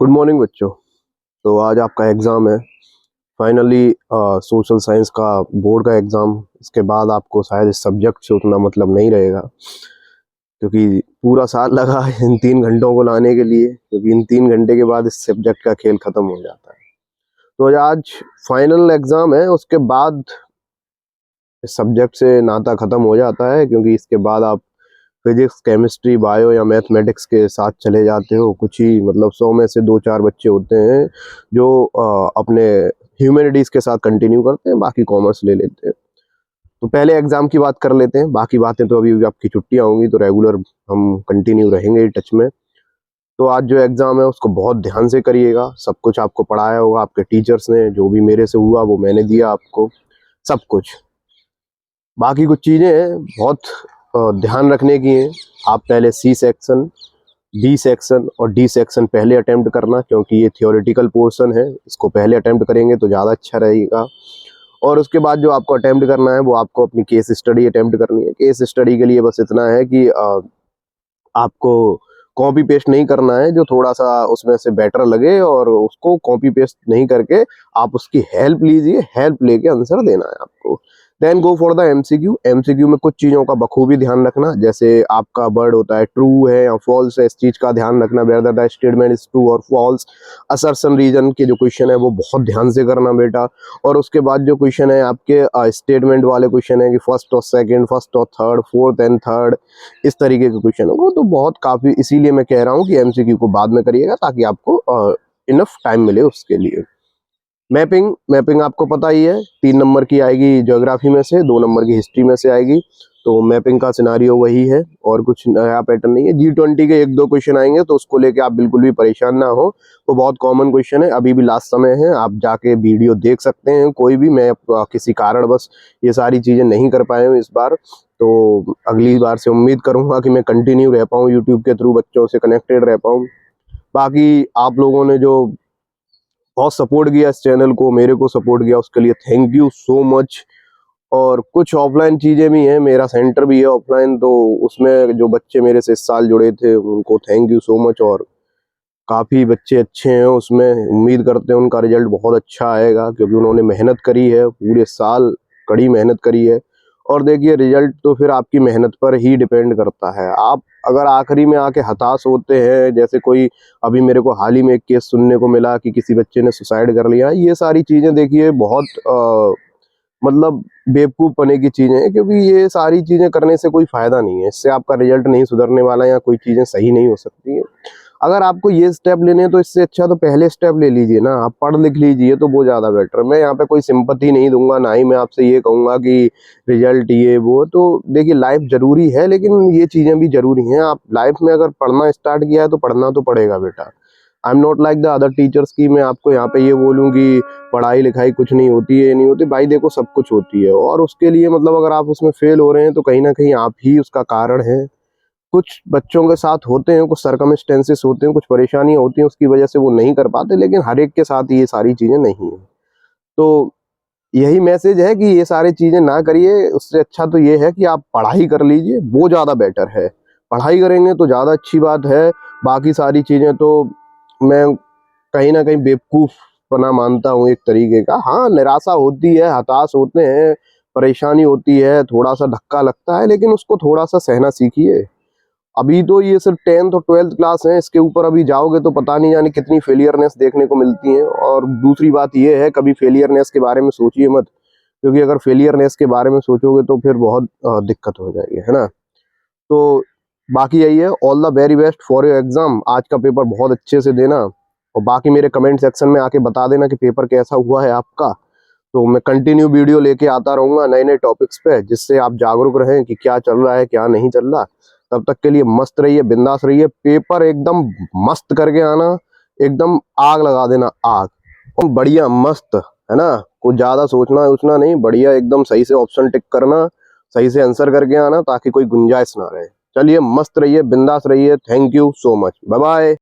Good morning बच्चों। तो आज आपका एग्ज़ाम है फाइनली, सोशल साइंस का बोर्ड का एग्ज़ाम। इसके बाद आपको शायद इस सब्जेक्ट से उतना मतलब नहीं रहेगा, क्योंकि पूरा साल लगा है इन 3 घंटों को लाने के लिए, क्योंकि इन 3 घंटे के बाद इस सब्जेक्ट का खेल ख़त्म हो जाता है। तो आज फाइनल एग्ज़ाम है, उसके बाद इस सब्जेक्ट से नाता ख़त्म हो जाता है, क्योंकि इसके बाद आप फिजिक्स, केमिस्ट्री, बायो या मैथमेटिक्स के साथ चले जाते हो। कुछ ही मतलब 100 में से 2-4 बच्चे होते हैं जो अपने ह्यूमैनिटीज़ के साथ कंटिन्यू करते हैं, बाकी कॉमर्स ले लेते हैं। तो पहले एग्जाम की बात कर लेते हैं, बाकी बातें तो अभी आपकी छुट्टियां होंगी तो रेगुलर हम कंटिन्यू रहेंगे टच में। तो आज जो एग्जाम है उसको बहुत ध्यान से करिएगा। सब कुछ आपको पढ़ाया होगा आपके टीचर्स ने, जो भी मेरे से हुआ वो मैंने दिया आपको सब कुछ। बाकी कुछ चीज़ें बहुत ध्यान रखने की हैं। आप पहले सी सेक्शन, बी सेक्शन और डी सेक्शन पहले अटेम्प्ट करना, क्योंकि ये थियोरेटिकल पोर्शन है, इसको पहले अटेम्प्ट करेंगे तो ज़्यादा अच्छा रहेगा। और उसके बाद जो आपको अटेम्प्ट करना है वो आपको अपनी केस स्टडी अटेम्प्ट करनी है। केस स्टडी के लिए बस इतना है कि आपको कॉपी पेस्ट नहीं करना है, जो थोड़ा सा उसमें से बेटर लगे, और उसको कॉपी पेस्ट नहीं करके आप उसकी हेल्प लीजिए, हेल्प लेके आंसर देना है आपको। Then go for the MCQ. MCQ में कुछ चीज़ों का बखूबी ध्यान रखना, जैसे आपका वर्ड होता है ट्रू है या फॉल्स है, इस चीज़ का ध्यान रखना, whether the statement is true और फॉल्स। असर्शन रीजन के जो क्वेश्चन है वो बहुत ध्यान से करना बेटा। और उसके बाद जो क्वेश्चन है आपके स्टेटमेंट वाले क्वेश्चन है कि फर्स्ट और सेकंड, फर्स्ट और थर्ड, फोर्थ एंड थर्ड, इस तरीके के क्वेश्चन हो तो बहुत काफ़ी, इसीलिए मैं कह रहा हूँ कि एमसीक्यू को बाद में करिएगा ताकि आपको इनफ टाइम मिले उसके लिए। मैपिंग, मैपिंग आपको पता ही है, 3 नंबर की आएगी ज्योग्राफी में से, 2 नंबर की हिस्ट्री में से आएगी। तो मैपिंग का सिनारियो वही है और कुछ नया पैटर्न नहीं है। G20 के 1-2 क्वेश्चन आएंगे तो उसको लेके आप बिल्कुल भी परेशान ना हो, वो बहुत कॉमन क्वेश्चन है। अभी भी लास्ट समय है, आप जाके वीडियो देख सकते हैं कोई भी। मैं किसी कारण बस ये सारी चीज़ें नहीं कर पाए हूँ इस बार, तो अगली बार से उम्मीद करूँगा कि मैं कंटिन्यू रह पाऊँ, यूट्यूब के थ्रू बच्चों से कनेक्टेड रह पाऊँ। बाकी आप लोगों ने जो बहुत सपोर्ट किया इस चैनल को, मेरे को सपोर्ट किया, उसके लिए थैंक यू सो मच। और कुछ ऑफलाइन चीज़ें भी हैं, मेरा सेंटर भी है ऑफलाइन, तो उसमें जो बच्चे मेरे से इस साल जुड़े थे उनको थैंक यू सो मच। और काफ़ी बच्चे अच्छे हैं उसमें, उम्मीद करते हैं उनका रिजल्ट बहुत अच्छा आएगा, क्योंकि उन्होंने मेहनत करी है, पूरे साल कड़ी मेहनत करी है। और देखिए रिजल्ट तो फिर आपकी मेहनत पर ही डिपेंड करता है। आप अगर आखिरी में आके हताश होते हैं, जैसे कोई अभी मेरे को हाल ही में एक केस सुनने को मिला कि किसी बच्चे ने सुसाइड कर लिया, ये सारी चीज़ें देखिए बहुत मतलब बेवकूफ़ पने की चीज़ें हैं, क्योंकि ये सारी चीज़ें करने से कोई फ़ायदा नहीं है। इससे आपका रिजल्ट नहीं सुधरने वाला या कोई चीज़ें सही नहीं हो सकती हैं। अगर आपको ये स्टेप लेने हैं तो इससे अच्छा तो पहले स्टेप ले लीजिए ना, आप पढ़ लिख लीजिए तो वो ज़्यादा बेटर। मैं यहाँ पे कोई सिंपैथी नहीं दूंगा, ना ही मैं आपसे ये कहूँगा कि रिजल्ट ये वो। तो देखिए लाइफ ज़रूरी है, लेकिन ये चीज़ें भी ज़रूरी हैं। आप लाइफ में अगर पढ़ना स्टार्ट किया है तो पढ़ना तो पड़ेगा बेटा। I am not like the other teachers की मैं आपको यहाँ पे ये बोलूँ कि पढ़ाई लिखाई कुछ नहीं होती है, ये नहीं होती। भाई देखो सब कुछ होती है, और उसके लिए मतलब अगर आप उसमें फेल हो रहे हैं तो कहीं ना कहीं आप ही उसका कारण है। कुछ बच्चों के साथ होते हैं, कुछ सर्कमस्टेंसेस होते हैं, कुछ परेशानियां होती हैं, उसकी वजह से वो नहीं कर पाते, लेकिन हर एक के साथ ये सारी चीज़ें नहीं है। तो यही मैसेज है कि ये सारी चीज़ें ना करिए, उससे अच्छा तो ये है कि आप पढ़ाई कर लीजिए, वो ज़्यादा बेटर है। पढ़ाई करेंगे तो ज़्यादा अच्छी बात है। बाकी सारी चीज़ें तो मैं कहीं ना कहीं बेवकूफ़पना मानता हूँ एक तरीके का। हाँ, निराशा होती है, हताश होते हैं, परेशानी होती है, थोड़ा सा धक्का लगता है, लेकिन उसको थोड़ा सा सहना सीखिए। अभी तो ये सिर्फ 10th और 12th क्लास है, इसके ऊपर अभी जाओगे तो पता नहीं जाने कितनी फेलियरनेस देखने को मिलती है। और दूसरी बात ये है, कभी फेलियरनेस के बारे में सोचिए मत, क्योंकि अगर फेलियरनेस के बारे में सोचोगे तो फिर बहुत दिक्कत हो जाएगी, है ना। तो बाकी यही है, all the very best for your exam. आज का पेपर बहुत अच्छे से देना, और बाकी मेरे कमेंट सेक्शन में आके बता देना कि पेपर कैसा हुआ है आपका। तो मैं कंटिन्यू वीडियो लेके आता रहूंगा नए नए टॉपिक्स पे, जिससे आप जागरूक रहें कि क्या चल रहा है क्या नहीं चल रहा। तब तक के लिए मस्त रहिए, बिंदास रहिए, पेपर एकदम मस्त करके आना, एकदम आग लगा देना, आग और बढ़िया मस्त, है ना। कुछ ज्यादा सोचना उचना नहीं, बढ़िया एकदम सही से ऑप्शन टिक करना, सही से आंसर करके आना, ताकि कोई गुंजाइश ना रहे। चलिए मस्त रहिए, बिंदास रहिए। Thank you so much, bye bye.